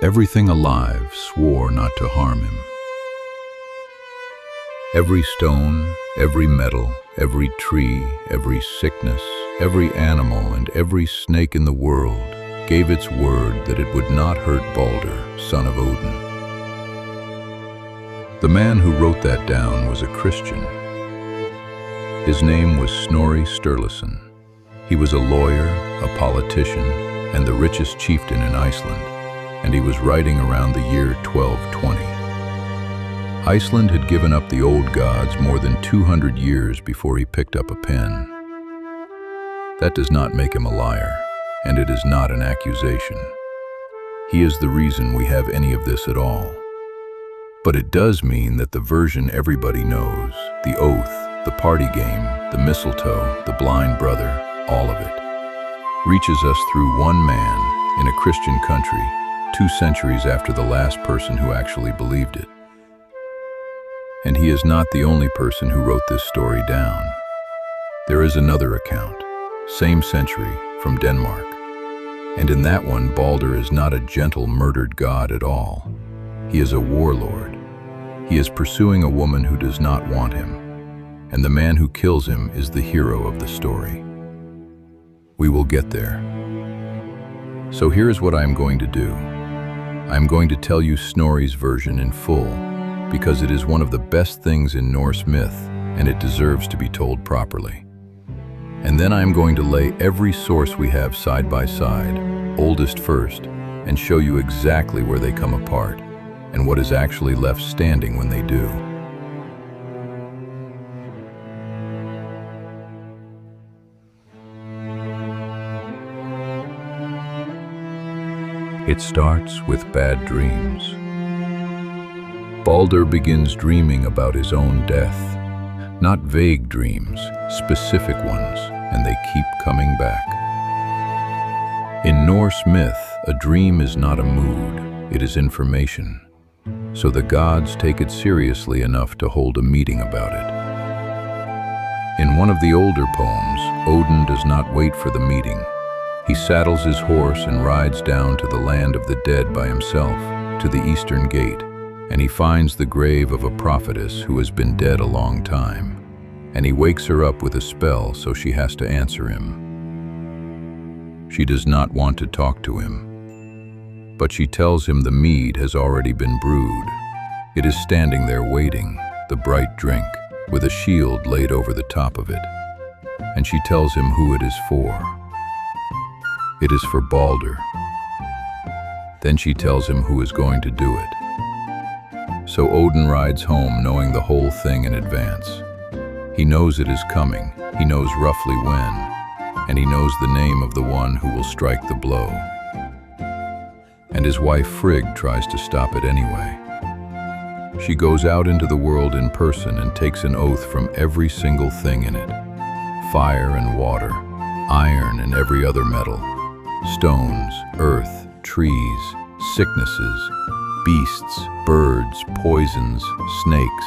Everything alive swore not to harm him. Every stone, every metal, every tree, every sickness, every animal, and every snake in the world gave its word that it would not hurt Baldur, son of Odin. The man who wrote that down was a Christian. His name was Snorri Sturluson. He was a lawyer, a politician, and the richest chieftain in Iceland, and he was writing around the year 1220. Iceland had given up the old gods more than 200 years before he picked up a pen. That does not make him a liar, and it is not an accusation. He is the reason we have any of this at all. But it does mean that the version everybody knows, the oath, the party game, the mistletoe, the blind brother, all of it, reaches us through one man in a Christian country 2 centuries after the last person who actually believed it. And he is not the only person who wrote this story down. There is another account, same century, from Denmark. And in that one, Baldur is not a gentle, murdered god at all. He is a warlord. He is pursuing a woman who does not want him, and the man who kills him is the hero of the story. We will get there. So here is what I am going to do. I am going to tell you Snorri's version in full, because it is one of the best things in Norse myth, and it deserves to be told properly. And then I am going to lay every source we have side by side, oldest first, and show you exactly where they come apart, and what is actually left standing when they do. It starts with bad dreams. Baldur begins dreaming about his own death. Not vague dreams, specific ones, and they keep coming back. In Norse myth, a dream is not a mood, it is information. So the gods take it seriously enough to hold a meeting about it. In one of the older poems, Odin does not wait for the meeting. He saddles his horse and rides down to the land of the dead by himself, to the eastern gate, and he finds the grave of a prophetess who has been dead a long time, and he wakes her up with a spell, so she has to answer him. She does not want to talk to him, but she tells him the mead has already been brewed. It is standing there waiting, the bright drink, with a shield laid over the top of it, and she tells him who it is for. It is for Baldur. Then she tells him who is going to do it. So Odin rides home knowing the whole thing in advance. He knows it is coming, he knows roughly when, and he knows the name of the one who will strike the blow. And his wife Frigg tries to stop it anyway. She goes out into the world in person and takes an oath from every single thing in it. Fire and water, iron and every other metal, stones, earth, trees, sicknesses, beasts, birds, poisons, snakes.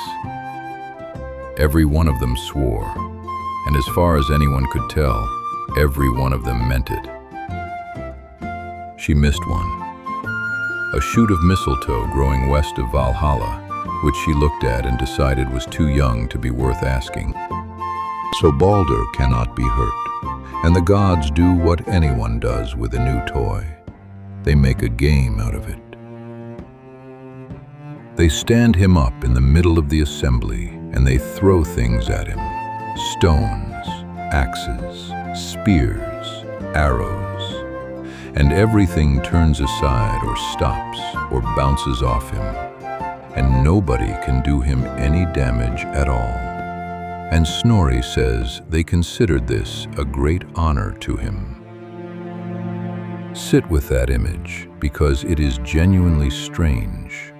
Every one of them swore, and as far as anyone could tell, every one of them meant it. She missed one. A shoot of mistletoe growing west of Valhalla, which she looked at and decided was too young to be worth asking. So Baldur cannot be hurt, and the gods do what anyone does with a new toy. They make a game out of it. They stand him up in the middle of the assembly, and they throw things at him. Stones, axes, spears, arrows. And everything turns aside or stops or bounces off him, and nobody can do him any damage at all. And Snorri says they considered this a great honor to him. Sit with that image, because it is genuinely strange.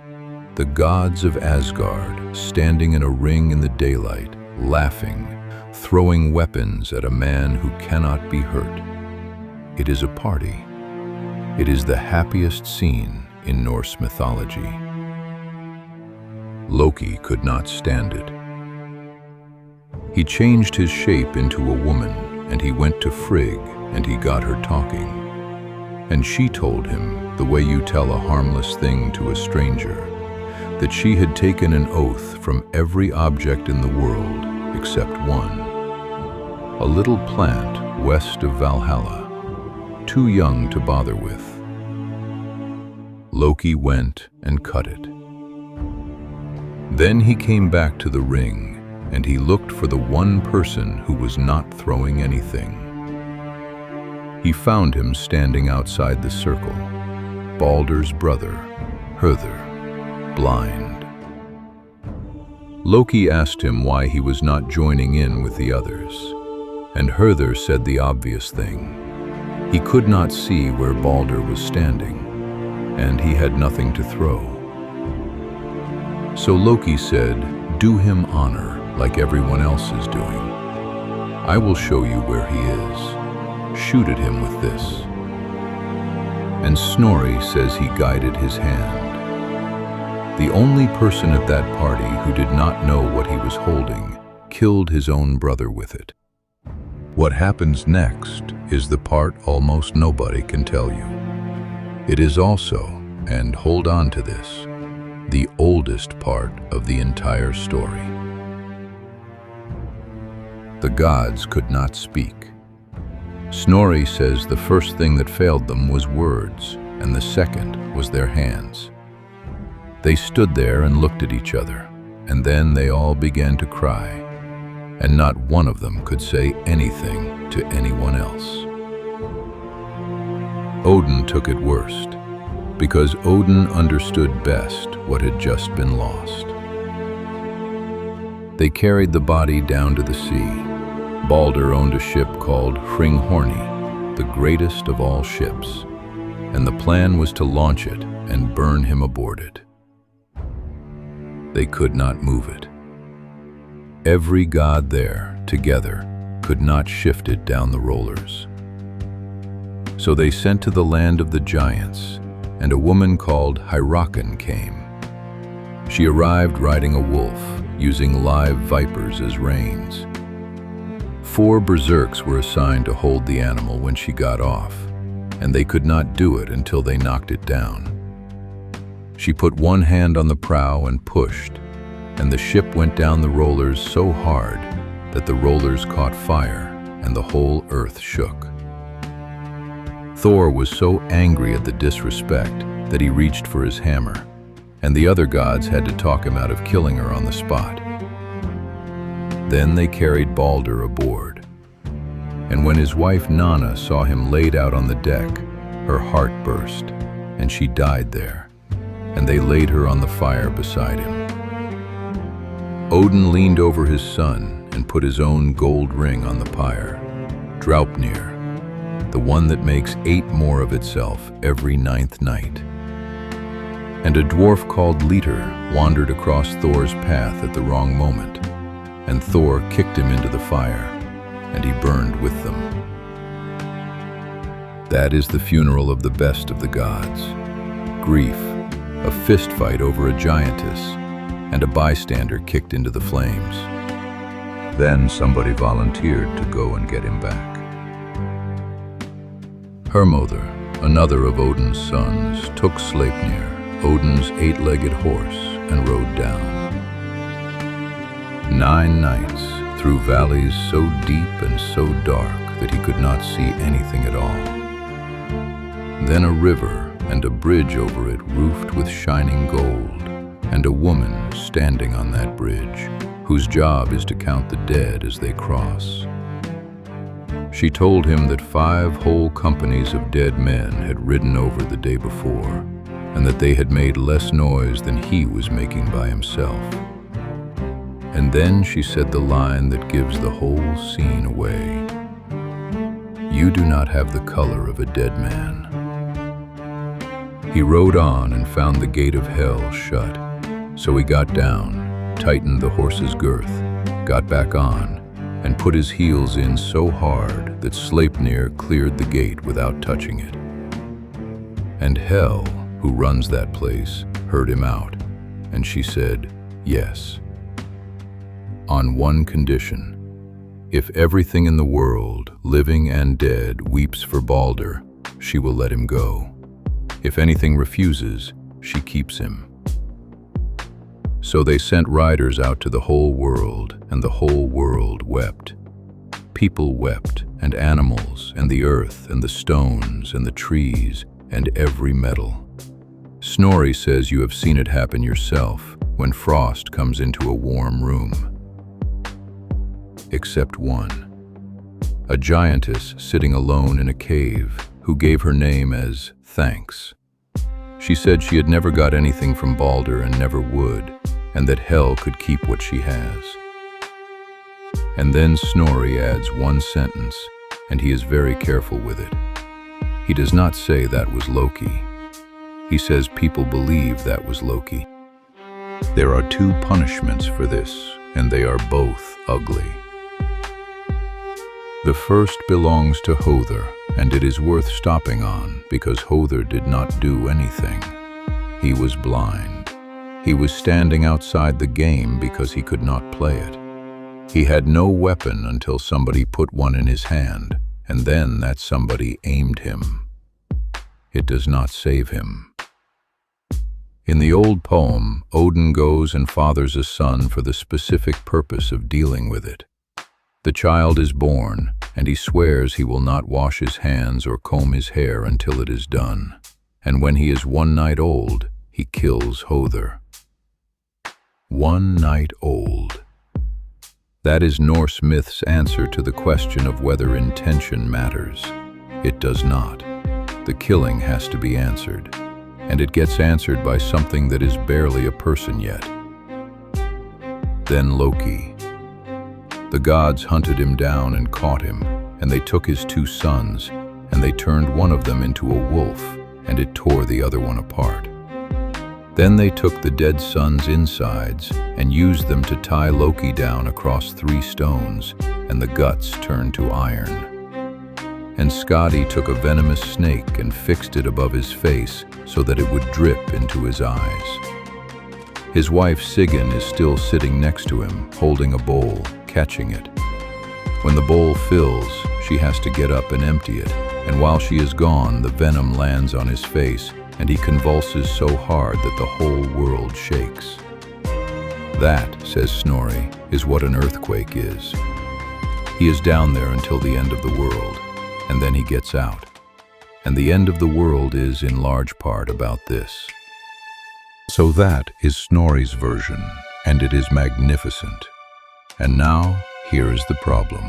The gods of Asgard standing in a ring in the daylight, laughing, throwing weapons at a man who cannot be hurt. It is a party. It is the happiest scene in Norse mythology. Loki could not stand it. He changed his shape into a woman, and he went to Frigg, and he got her talking. And she told him the way you tell a harmless thing to a stranger, that she had taken an oath from every object in the world except one. A little plant west of Valhalla, too young to bother with. Loki went and cut it. Then he came back to the ring, and he looked for the one person who was not throwing anything. He found him standing outside the circle, Baldur's brother, Hodr, blind. Loki asked him why he was not joining in with the others, and Hodr said the obvious thing. He could not see where Baldur was standing, and he had nothing to throw. So Loki said, "Do him honor like everyone else is doing. I will show you where he is. Shoot at him with this." And Snorri says he guided his hand. The only person at that party who did not know what he was holding killed his own brother with it. What happens next is the part almost nobody can tell you. It is also, and hold on to this, the oldest part of the entire story. The gods could not speak. Snorri says the first thing that failed them was words, and the second was their hands. They stood there and looked at each other, and then they all began to cry, and not one of them could say anything to anyone else. Odin took it worst, because Odin understood best what had just been lost. They carried the body down to the sea. Baldur owned a ship called Hringhorni, the greatest of all ships, and the plan was to launch it and burn him aboard it. They could not move it. Every god there, together, could not shift it down the rollers. So they sent to the land of the giants, and a woman called Hyrroken came. She arrived riding a wolf, using live vipers as reins. 4 berserks were assigned to hold the animal when she got off, and they could not do it until they knocked it down. She put one hand on the prow and pushed, and the ship went down the rollers so hard that the rollers caught fire and the whole earth shook. Thor was so angry at the disrespect that he reached for his hammer, and the other gods had to talk him out of killing her on the spot. Then they carried Baldur aboard, and when his wife Nanna saw him laid out on the deck, her heart burst, and she died there, and they laid her on the fire beside him. Odin leaned over his son and put his own gold ring on the pyre, Draupnir, the one that makes 8 more of itself every 9th night. And a dwarf called Leader wandered across Thor's path at the wrong moment, and Thor kicked him into the fire, and he burned with them. That is the funeral of the best of the gods. Grief, a fist fight over a giantess, and a bystander kicked into the flames. Then somebody volunteered to go and get him back. Hermodr, another of Odin's sons, took Sleipnir, Odin's 8-legged horse, and rode down. 9 nights through valleys so deep and so dark that he could not see anything at all. Then a river and a bridge over it roofed with shining gold, and a woman standing on that bridge, whose job is to count the dead as they cross. She told him that 5 whole companies of dead men had ridden over the day before, and that they had made less noise than he was making by himself. And then she said the line that gives the whole scene away. "You do not have the color of a dead man." He rode on and found the gate of hell shut, so he got down, tightened the horse's girth, got back on, and put his heels in so hard that Sleipnir cleared the gate without touching it. And Hel, who runs that place, heard him out, and she said, "Yes, on one condition. If everything in the world, living and dead, weeps for Baldur, she will let him go." If anything refuses, she keeps him. So they sent riders out to the whole world, and the whole world wept. People wept, and animals, and the earth, and the stones, and the trees, and every metal. Snorri says you have seen it happen yourself when frost comes into a warm room. Except one. A giantess sitting alone in a cave who gave her name as Thanks. She said she had never got anything from Baldur and never would, and that hell could keep what she has. And then Snorri adds one sentence, and he is very careful with it. He does not say that was Loki. He says people believe that was Loki. There are two punishments for this, and they are both ugly. The first belongs to Hodr, and it is worth stopping on because Hodr did not do anything. He was blind. He was standing outside the game because he could not play it. He had no weapon until somebody put one in his hand, and then that somebody aimed him. It does not save him. In the old poem, Odin goes and fathers a son for the specific purpose of dealing with it. The child is born, and he swears he will not wash his hands or comb his hair until it is done. And when he is 1 night old, he kills Hodr. 1 night old. That is Norse myth's answer to the question of whether intention matters. It does not. The killing has to be answered, and it gets answered by something that is barely a person yet. Then Loki. The gods hunted him down and caught him, and they took his 2 sons, and they turned one of them into a wolf, and it tore the other one apart. Then they took the dead son's insides and used them to tie Loki down across 3 stones, and the guts turned to iron. And Skadi took a venomous snake and fixed it above his face so that it would drip into his eyes. His wife Sigyn is still sitting next to him, holding a bowl, catching it. When the bowl fills, she has to get up and empty it, and while she is gone, the venom lands on his face, and he convulses so hard that the whole world shakes. That, says Snorri, is what an earthquake is. He is down there until the end of the world, and then he gets out. And the end of the world is, in large part, about this. So that is Snorri's version, and it is magnificent. And now, here is the problem.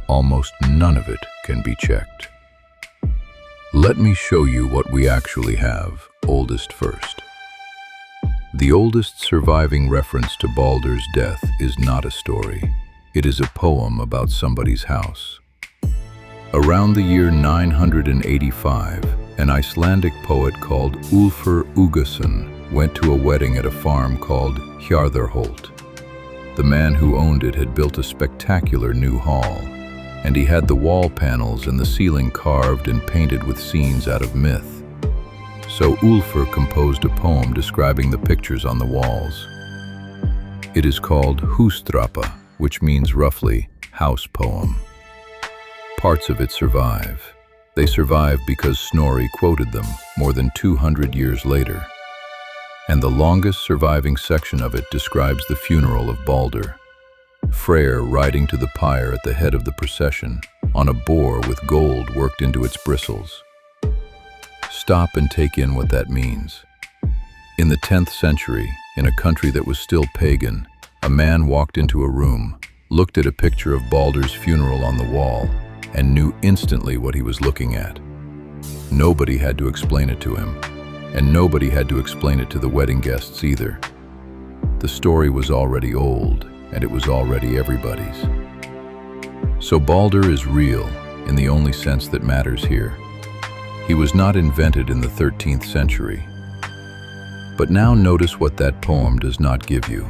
Almost none of it can be checked. Let me show you what we actually have, oldest first. The oldest surviving reference to Baldur's death is not a story. It is a poem about somebody's house. Around the year 985, an Icelandic poet called Ulfr Uggason went to a wedding at a farm called Hjarðarholt. The man who owned it had built a spectacular new hall, and he had the wall panels and the ceiling carved and painted with scenes out of myth. So Ulfr composed a poem describing the pictures on the walls. It is called Húsdrapa, which means roughly house poem. Parts of it survive. They survive because Snorri quoted them more than 200 years later. And the longest surviving section of it describes the funeral of Baldur. Freyr riding to the pyre at the head of the procession on a boar with gold worked into its bristles. Stop and take in what that means. In the 10th century, in a country that was still pagan, a man walked into a room, looked at a picture of Baldur's funeral on the wall, and knew instantly what he was looking at. Nobody had to explain it to him, and nobody had to explain it to the wedding guests either. The story was already old, and it was already everybody's. So Baldur is real in the only sense that matters here. He was not invented in the 13th century. But now notice what that poem does not give you.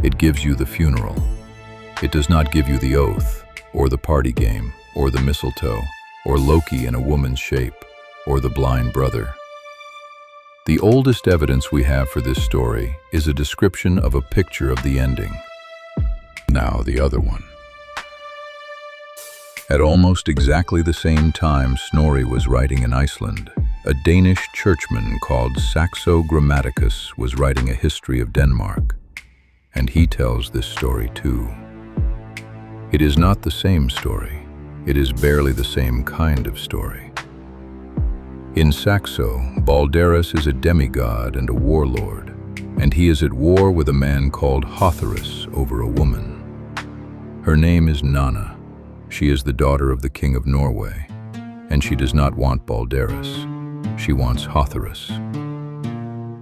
It gives you the funeral. It does not give you the oath, or the party game, or the mistletoe, or Loki in a woman's shape, or the blind brother. The oldest evidence we have for this story is a description of a picture of the ending. Now the other one. At almost exactly the same time Snorri was writing in Iceland, A Danish churchman called Saxo Grammaticus was writing a history of Denmark, and he tells this story too. It is not the same story. It is barely the same kind of story. In Saxo, Baldur is a demigod and a warlord, and he is at war with a man called Hodr over a woman. Her name is Nanna. She is the daughter of the king of Norway, and she does not want Baldur. She wants Hodr.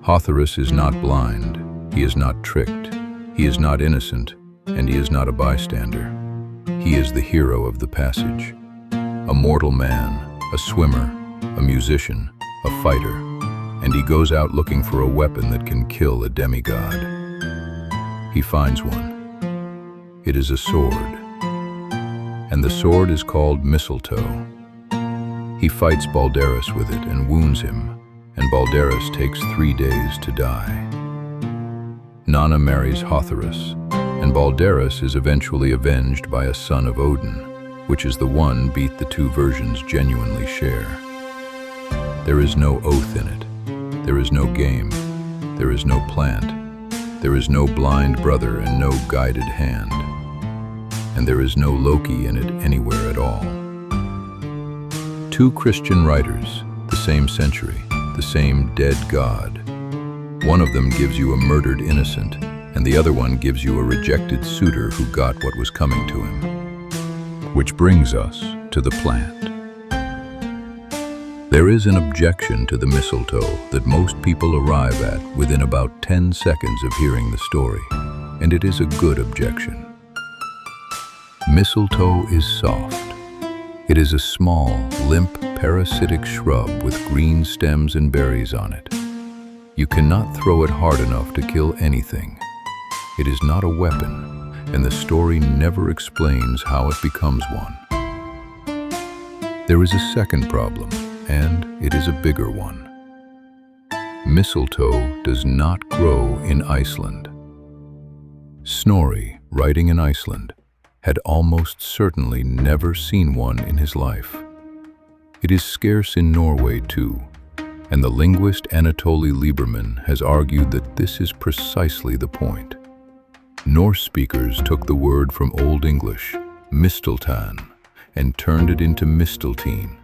Hodr is not blind, he is not tricked, he is not innocent, and he is not a bystander. He is the hero of the passage. A mortal man, a swimmer, a musician, a fighter, and he goes out looking for a weapon that can kill a demigod. He finds one. It is a sword, and the sword is called mistletoe. He fights Baldur with it and wounds him, and Baldur takes 3 days to die. Nanna marries Hodr, and Baldur is eventually avenged by a son of Odin, which is the one the two versions genuinely share. There is no oath in it. There is no game. There is no plant. There is no blind brother and no guided hand. And there is no Loki in it anywhere at all. 2 Christian writers, the same century, the same dead god. One of them gives you a murdered innocent, and the other one gives you a rejected suitor who got what was coming to him. Which brings us to the plant. There is an objection to the mistletoe that most people arrive at within about 10 seconds of hearing the story, and it is a good objection. Mistletoe is soft. It is a small, limp, parasitic shrub with green stems and berries on it. You cannot throw it hard enough to kill anything. It is not a weapon, and the story never explains how it becomes one. There is a second problem, and it is a bigger one. Mistletoe does not grow in Iceland. Snorri, writing in Iceland, had almost certainly never seen one in his life. It is scarce in Norway too, and the linguist Anatoli Lieberman has argued that this is precisely the point. Norse speakers took the word from Old English, misteltan, and turned it into misteltein,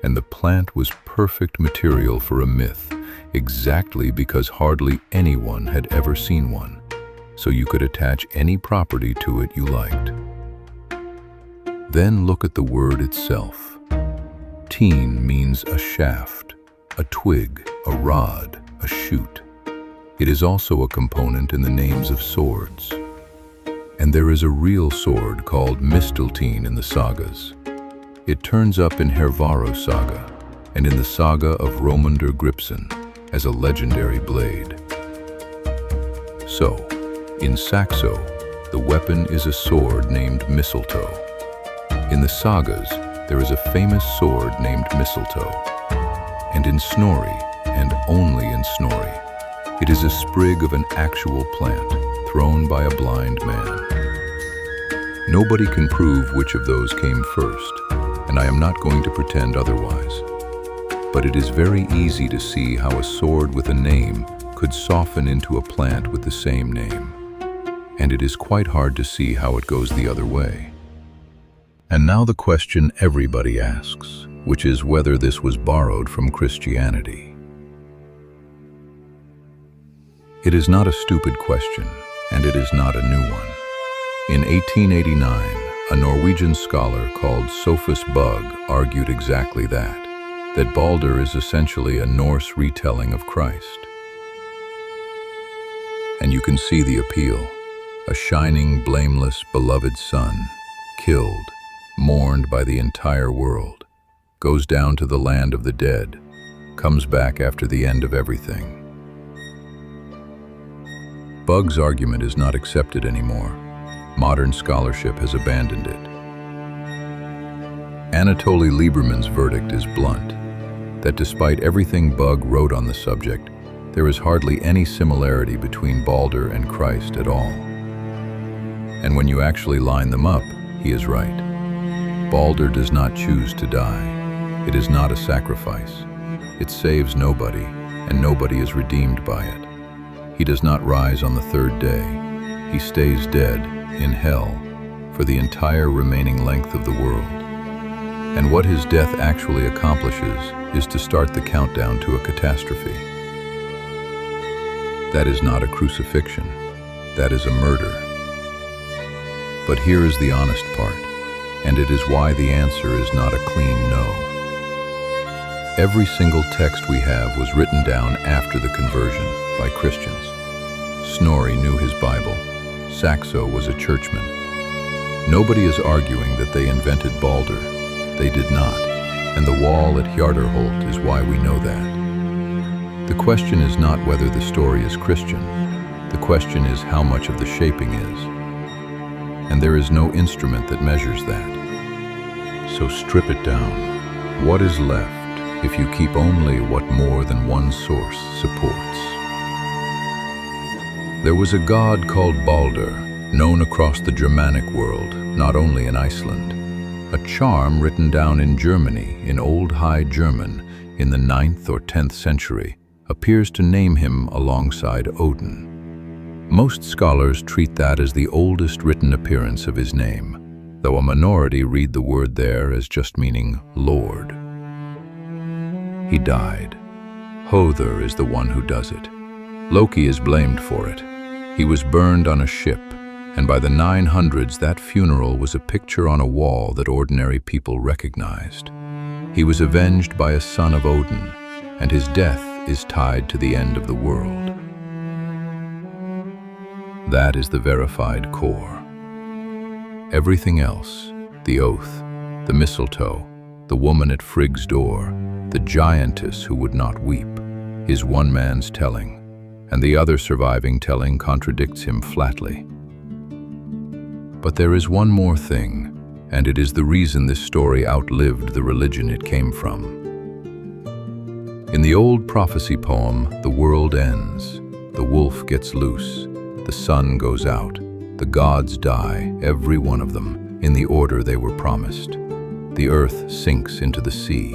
and the plant was perfect material for a myth, exactly because hardly anyone had ever seen one, so you could attach any property to it you liked. Then look at the word itself. Teen means a shaft, a twig, a rod, a shoot. It is also a component in the names of swords. And there is a real sword called misteltein in the sagas. It turns up in Hervaro saga and in the saga of Romundur Gripsson as a legendary blade. So, in Saxo, the weapon is a sword named mistletoe. In the sagas, there is a famous sword named mistletoe. And in Snorri, and only in Snorri, it is a sprig of an actual plant thrown by a blind man. Nobody can prove which of those came first, and I am not going to pretend otherwise. But it is very easy to see how a sword with a name could soften into a plant with the same name. And it is quite hard to see how it goes the other way. And now the question everybody asks, which is whether this was borrowed from Christianity. It is not a stupid question, and it is not a new one. In 1889, a Norwegian scholar called Sophus Bugg argued exactly that Baldur is essentially a Norse retelling of Christ. And you can see the appeal. A shining, blameless, beloved son, killed, mourned by the entire world, goes down to the land of the dead, comes back after the end of everything. Bugg's argument is not accepted anymore. Modern scholarship has abandoned it. Anatoli Lieberman's verdict is blunt, that despite everything Bugg wrote on the subject, there is hardly any similarity between Baldur and Christ at all. And when you actually line them up, he is right. Baldur does not choose to die. It is not a sacrifice. It saves nobody, and nobody is redeemed by it. He does not rise on the third day. He stays dead, in hell, for the entire remaining length of the world. And what his death actually accomplishes is to start the countdown to a catastrophe. That is not a crucifixion. That is a murder. But here is the honest part, and it is why the answer is not a clean no. Every single text we have was written down after the conversion by Christians. Snorri knew his Bible. Saxo was a churchman. Nobody is arguing that they invented Baldur. They did not, and the wall at Hodr is why we know that. The question is not whether the story is Christian. The question is how much of the shaping is. And there is no instrument that measures that. So strip it down. What is left if you keep only what more than one source supports? There was a god called Baldur, known across the Germanic world, not only in Iceland. A charm written down in Germany, in Old High German, in the 9th or 10th century, appears to name him alongside Odin. Most scholars treat that as the oldest written appearance of his name, though a minority read the word there as just meaning Lord. He died. Hodr is the one who does it. Loki is blamed for it. He was burned on a ship, and by the 900s that funeral was a picture on a wall that ordinary people recognized. He was avenged by a son of Odin, and his death is tied to the end of the world. That is the verified core. Everything else, the oath, the mistletoe, the woman at Frigg's door, the giantess who would not weep, is one man's telling, and the other surviving telling contradicts him flatly. But there is one more thing, and it is the reason this story outlived the religion it came from. In the old prophecy poem, the world ends, the wolf gets loose, the sun goes out, the gods die, every one of them, in the order they were promised. The earth sinks into the sea.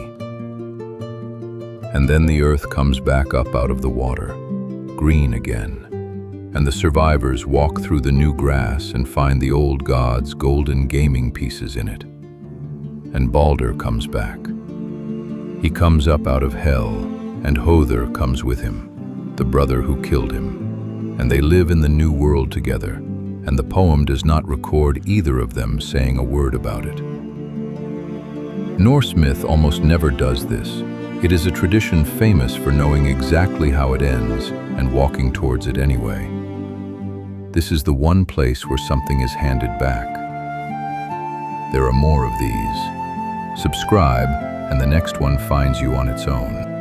And then the earth comes back up out of the water, green again, and the survivors walk through the new grass and find the old god's golden gaming pieces in it. And Baldur comes back. He comes up out of hell, and Hodr comes with him, the brother who killed him. And they live in the new world together, and the poem does not record either of them saying a word about it. Norse myth almost never does this. It is a tradition famous for knowing exactly how it ends and walking towards it anyway. This is the one place where something is handed back. There are more of these. Subscribe, and the next one finds you on its own.